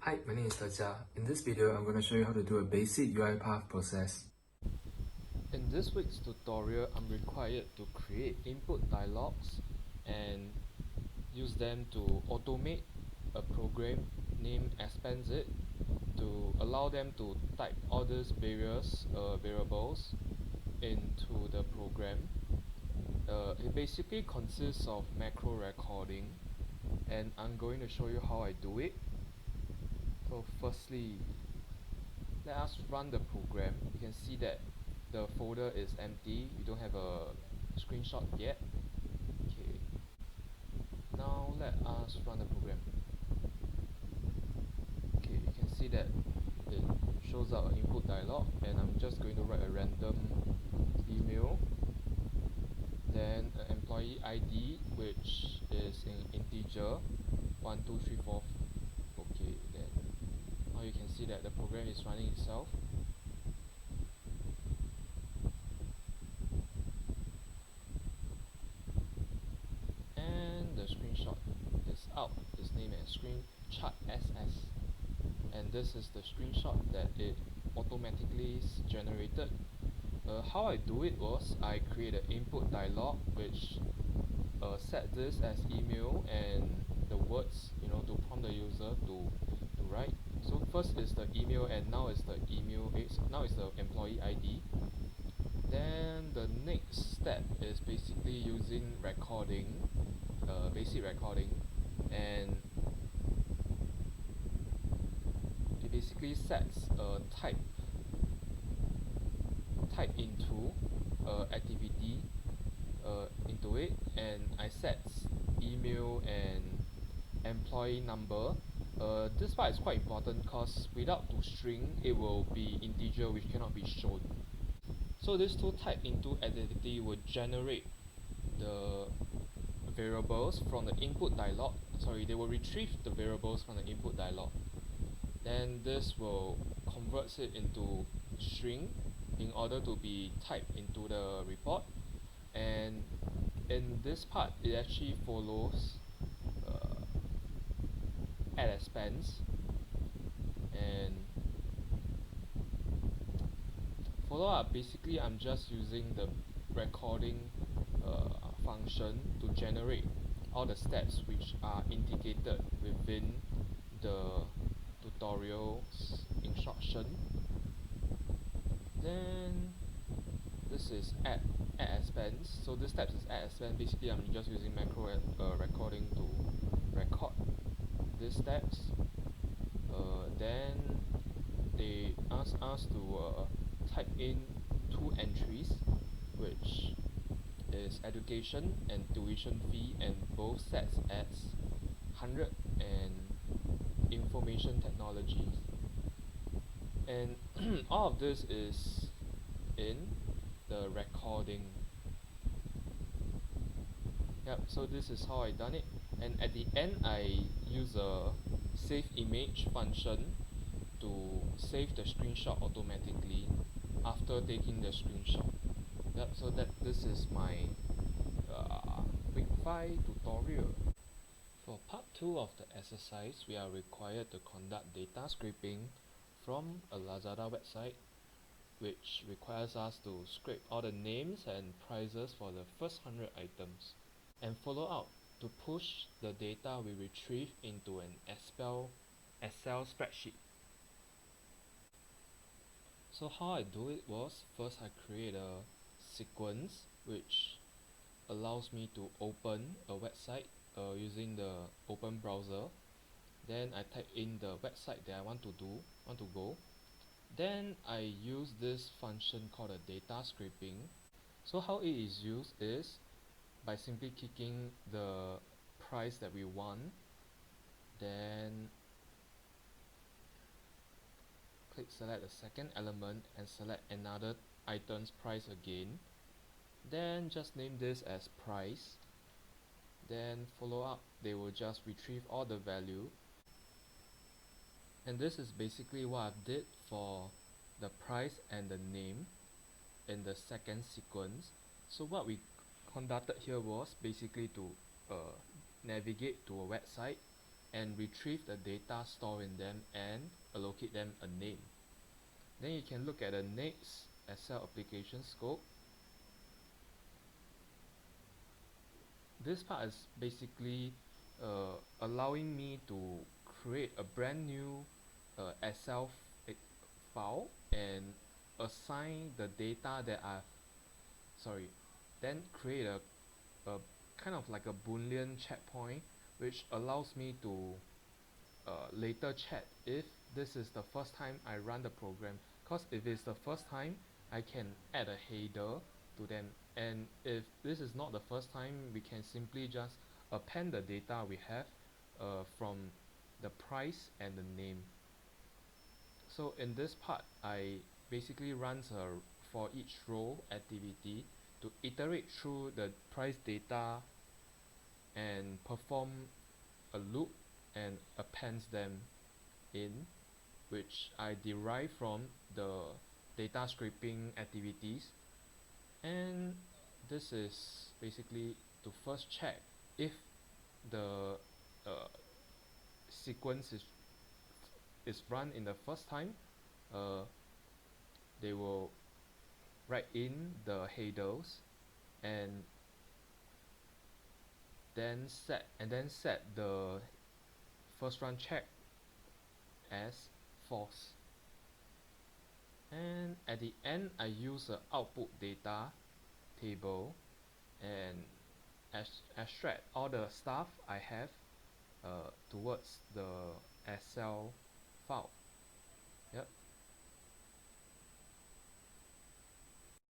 Hi, my name is Tajia. In this video, I'm going to show you how to do a basic UiPath process. In this week's tutorial, I'm required to create input dialogues and use them to automate a program named expansit to allow them to type all these various variables into the program. It basically consists of macro recording, and I'm going to show you how I do it. So firstly, let us run the program. You can see that the folder is empty. We don't have a screenshot yet. Okay, now let us run the program. Okay, you can see that it shows up an input dialog, and I'm just going to write a random email, then an employee ID which is in integer 1 2 3 4. Okay, then now you can see that the program is running itself. And the screenshot is out. It's named as screenshot SS, and this is the screenshot that it automatically generated. How I do it was I create an input dialog which set this as email and the words, to prompt the user to write. So first is the email, and now is the employee ID. Then the next step is basically using recording, basic recording, and it basically sets a type into activity into it, and I set email and employee number. This part is quite important because without the string it will be integer which cannot be shown. So this two type into activity will generate the variables from the input dialog. They will retrieve the variables from the input dialog. Then this will convert it into string in order to be typed into the report. And in this part, it actually follows add expense, and follow up. Basically, I'm just using the recording function to generate all the steps which are indicated within the tutorial's instruction. Then this is add expense. So this steps is add expense. Basically, I'm just using macro recording to record these steps. Then they ask us to type in two entries, which is education and tuition fee, and both sets as 100 and information technologies. And all of this is in the recording. Yep, so this is how I done it. And at the end, I use a save image function to save the screenshot automatically after taking the screenshot. Yep, so this is my week 5 tutorial. For part 2 of the exercise, we are required to conduct data scraping from a Lazada website, which requires us to scrape all the names and prices for the first 100 items, and follow up to push the data we retrieve into an Excel spreadsheet. So how I do it was, first I create a sequence which allows me to open a website using the open browser. Then I type in the website that I want to go. Then I use this function called a data scraping. So how it is used is by simply kicking the price that we want, then click select the second element and select another item's price again. Then just name this as price. Then follow up, they will just retrieve all the value. And this is basically what I did for the price and the name in the second sequence. So what we conducted here was basically to navigate to a website and retrieve the data stored in them and allocate them a name. Then you can look at the next Excel application scope. This part is basically allowing me to create a brand new Excel file and assign the data that then create a kind of like a Boolean checkpoint, which allows me to later check if this is the first time I run the program. Because if it's the first time, I can add a header to them, and if this is not the first time, we can simply just append the data we have from the price and the name. So in this part, I basically runs a for each row activity to iterate through the price data and perform a loop and appends them in, which I derive from the data scraping activities. And this is basically to first check if the uh, sequence is run in the first time. They will write in the headers and then set the first run check as false. And at the end, I use a output data table and extract all the stuff I have towards the Excel file.